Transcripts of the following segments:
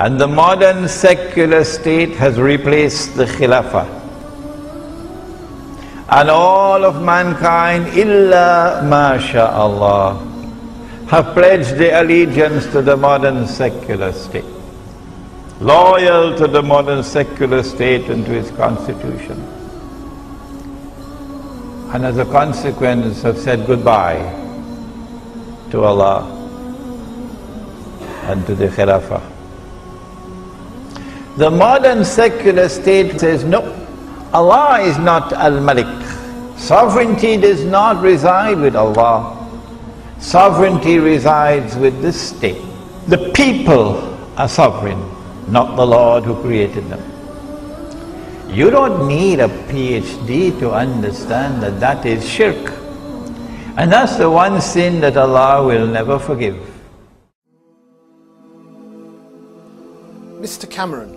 And the modern secular state has replaced the Khilafah. And all of mankind, illa masha'Allah, have pledged their allegiance to the modern secular state, loyal to the modern secular state and to its constitution. And as a consequence have said goodbye to Allah and to the Khilafah. The modern secular state says, no, Allah is not Al-Malik. Sovereignty does not reside with Allah. Sovereignty resides with this state. The people are sovereign, not the Lord who created them. You don't need a PhD to understand that that is shirk. And that's the one sin that Allah will never forgive. Mr. Cameron,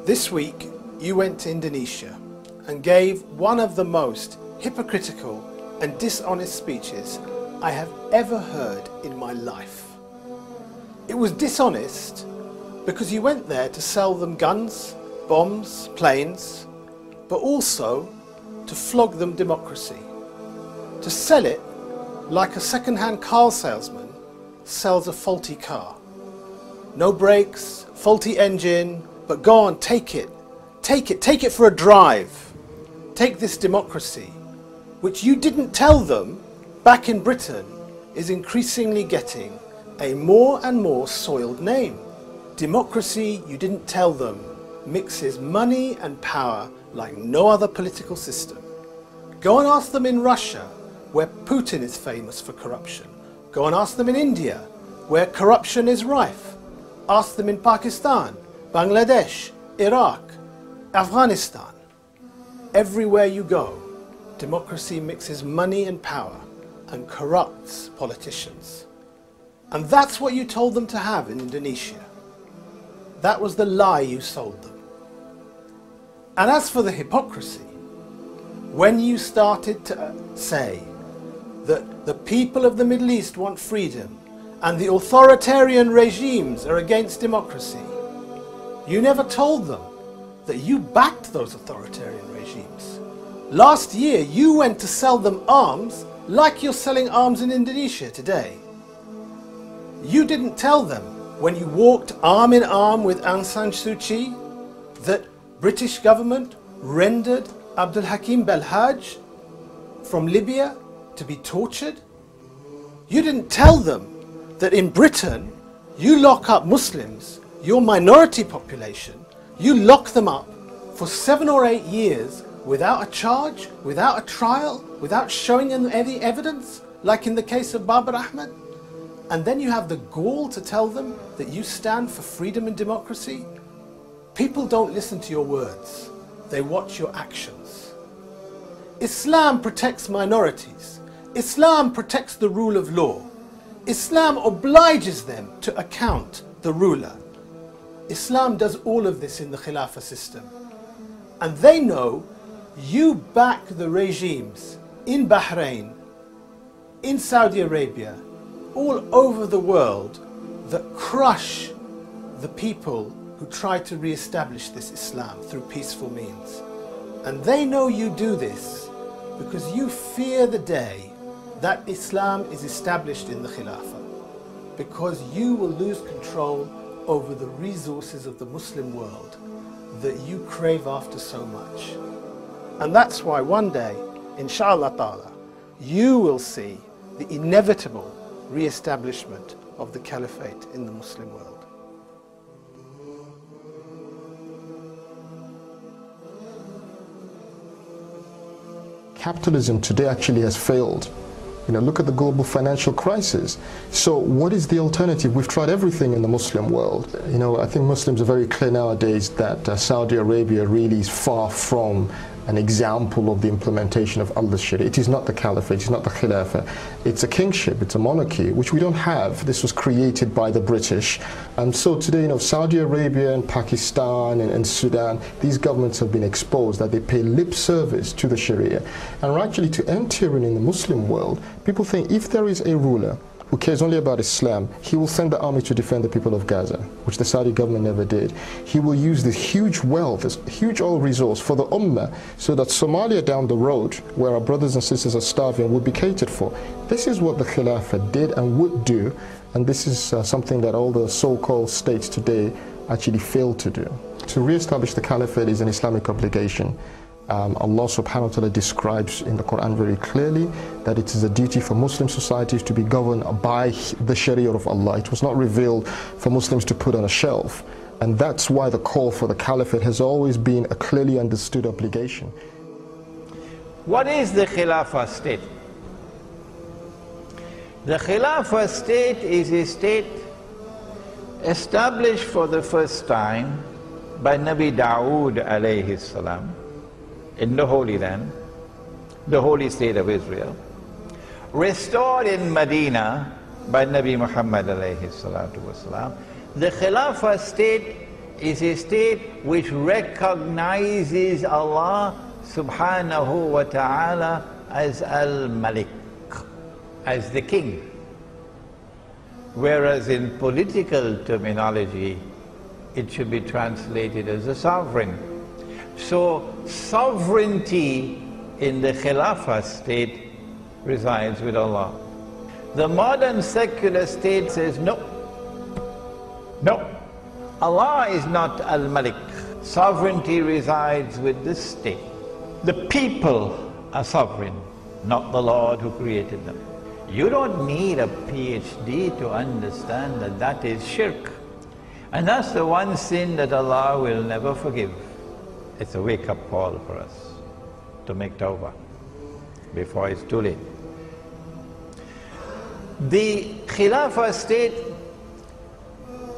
this week you went to Indonesia and gave one of the most hypocritical and dishonest speeches I have ever heard in my life. It was dishonest because you went there to sell them guns, bombs, planes, but also to flog them democracy. To sell it like a second-hand car salesman sells a faulty car. No brakes, faulty engine, but go on, take it for a drive. Take this democracy, which you didn't tell them back in Britain is increasingly getting a more and more soiled name. Democracy, you didn't tell them, mixes money and power like no other political system. Go and ask them in Russia, where Putin is famous for corruption. Go and ask them in India, where corruption is rife. Ask them in Pakistan, Bangladesh, Iraq, Afghanistan. Everywhere you go, democracy mixes money and power and corrupts politicians. And that's what you told them to have in Indonesia. That was the lie you sold them. And as for the hypocrisy, when you started to say that the people of the Middle East want freedom and the authoritarian regimes are against democracy, you never told them that you backed those authoritarian regimes. Last year you went to sell them arms like you're selling arms in Indonesia today. You didn't tell them when you walked arm in arm with Aung San Suu Kyi that British government rendered Abdul Hakim Belhaj from Libya to be tortured. You didn't tell them that in Britain you lock up Muslims, your minority population, you lock them up for 7 or 8 years without a charge, without a trial, without showing them any evidence, like in the case of Babar Ahmed. And then you have the gall to tell them that you stand for freedom and democracy. People don't listen to your words, they watch your actions. Islam protects minorities. Islam protects the rule of law. Islam obliges them to account the ruler. Islam does all of this in the Khilafah system. And they know you back the regimes in Bahrain, in Saudi Arabia, all over the world that crush the people who try to re-establish this Islam through peaceful means. And they know you do this because you fear the day that Islam is established in the Khilafah, because you will lose control over the resources of the Muslim world that you crave after so much. And that's why one day, inshallah ta'ala, you will see the inevitable re-establishment of the caliphate in the Muslim world. Capitalism today actually has failed. You know, look at the global financial crisis. So what is the alternative? We've tried everything in the Muslim world. You know, I think Muslims are very clear nowadays that Saudi Arabia really is far from an example of the implementation of Allah's Sharia. It is not the caliphate, it's not the Khilafah. It's a kingship, it's a monarchy, which we don't have. This was created by the British. And so today, you know, Saudi Arabia and Pakistan and Sudan, these governments have been exposed that they pay lip service to the Sharia. And actually to enter in the Muslim world, people think if there is a ruler who cares only about Islam, he will send the army to defend the people of Gaza, which the Saudi government never did. He will use this huge wealth, this huge oil resource for the Ummah, so that Somalia down the road, where our brothers and sisters are starving, will be catered for. This is what the Khilafah did and would do, and this is something that all the so-called states today actually failed to do. To re-establish the Caliphate is an Islamic obligation. Allah subhanahu wa ta'ala describes in the Quran very clearly that it is a duty for Muslim societies to be governed by the Sharia of Allah. It was not revealed for Muslims to put on a shelf. And that's why the call for the Caliphate has always been a clearly understood obligation. What is the Khilafah state? The Khilafah state is a state established for the first time by Nabi Dawood alayhi salam in the Holy Land, the holy state of Israel, restored in Medina by Nabi Muhammad alayhi salatu wasalam. The Khilafah state is a state which recognizes Allah subhanahu wa ta'ala as Al-Malik, as the king. Whereas in political terminology, it should be translated as a sovereign. So sovereignty in the Khilafah state resides with Allah. The modern secular state says no. No. Allah is not Al-Malik. Sovereignty resides with the state. The people are sovereign, not the Lord who created them. You don't need a PhD to understand that that is shirk. And that's the one sin that Allah will never forgive. It's a wake-up call for us to make tawbah before it's too late. The Khilafah state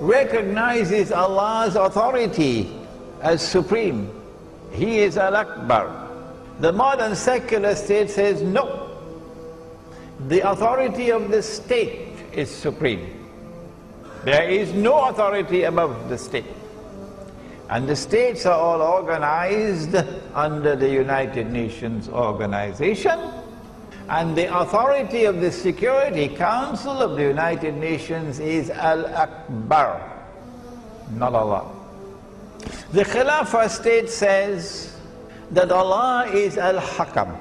recognizes Allah's authority as supreme. He is Al-Akbar. The modern secular state says no. The authority of the state is supreme. There is no authority above the state. And the states are all organized under the United Nations organization. And the authority of the Security Council of the United Nations is Al-Akbar, not Allah. The Khilafah state says that Allah is Al-Hakam,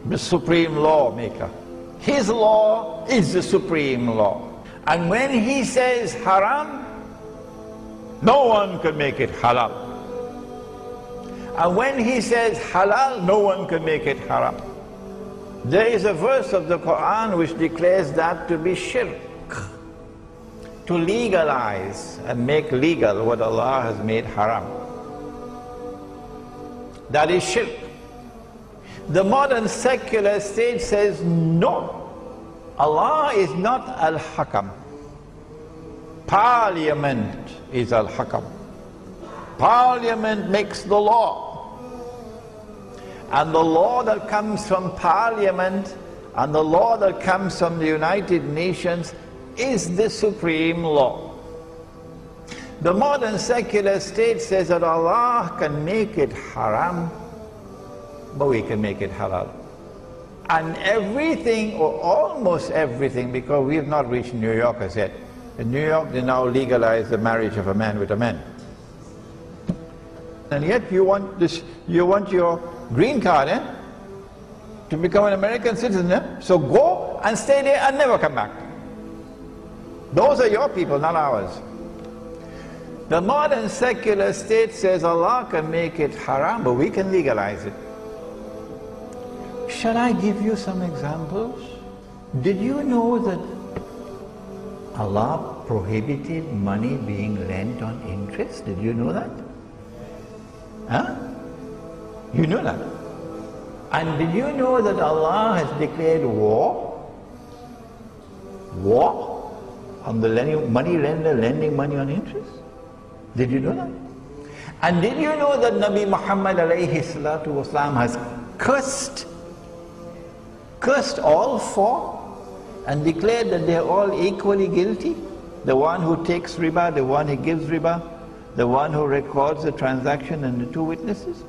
the supreme lawmaker. His law is the supreme law. And when He says haram, no one can make it halal. And when He says halal, no one can make it haram. There is a verse of the Quran which declares that to be shirk, to legalize and make legal what Allah has made haram. That is shirk. The modern secular state says no. Allah is not Al-Hakam. Parliament is Al-Hakam. Parliament makes the law. And the law that comes from Parliament and the law that comes from the United Nations is the supreme law. The modern secular state says that Allah can make it haram, but we can make it halal. And everything, or almost everything, because we have not reached New York as yet. In New York, they now legalize the marriage of a man with a man. And yet you want this, you want your green card, to become an American citizen, so go and stay there and never come back. Those are your people, not ours. The modern secular state says Allah can make it haram, but we can legalize it. Shall I give you some examples? Did you know that Allah prohibited money being lent on interest? Did you know that? Huh? You know that? And did you know that Allah has declared war? War on the money lender lending money on interest? Did you know that? And did you know that Nabi Muhammad alayhi salatu wasalam has cursed all four and declared that they are all equally guilty? The one who takes riba, the one who gives riba, the one who records the transaction, and the two witnesses.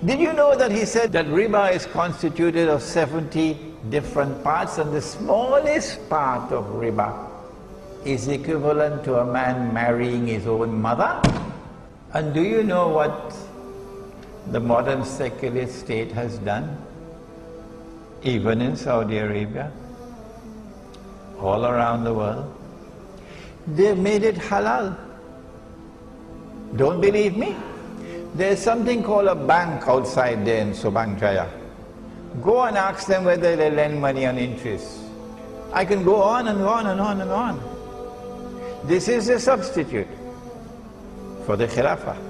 Did you know that he said that riba is constituted of 70 different parts, and the smallest part of riba is equivalent to a man marrying his own mother. And do you know what the modern secular state has done? Even in Saudi Arabia, all around the world, they've made it halal. Don't believe me? There's something called a bank outside there in Subang Jaya. Go and ask them whether they lend money on interest. I can go on and on and on and on. This is a substitute for the Khilafah.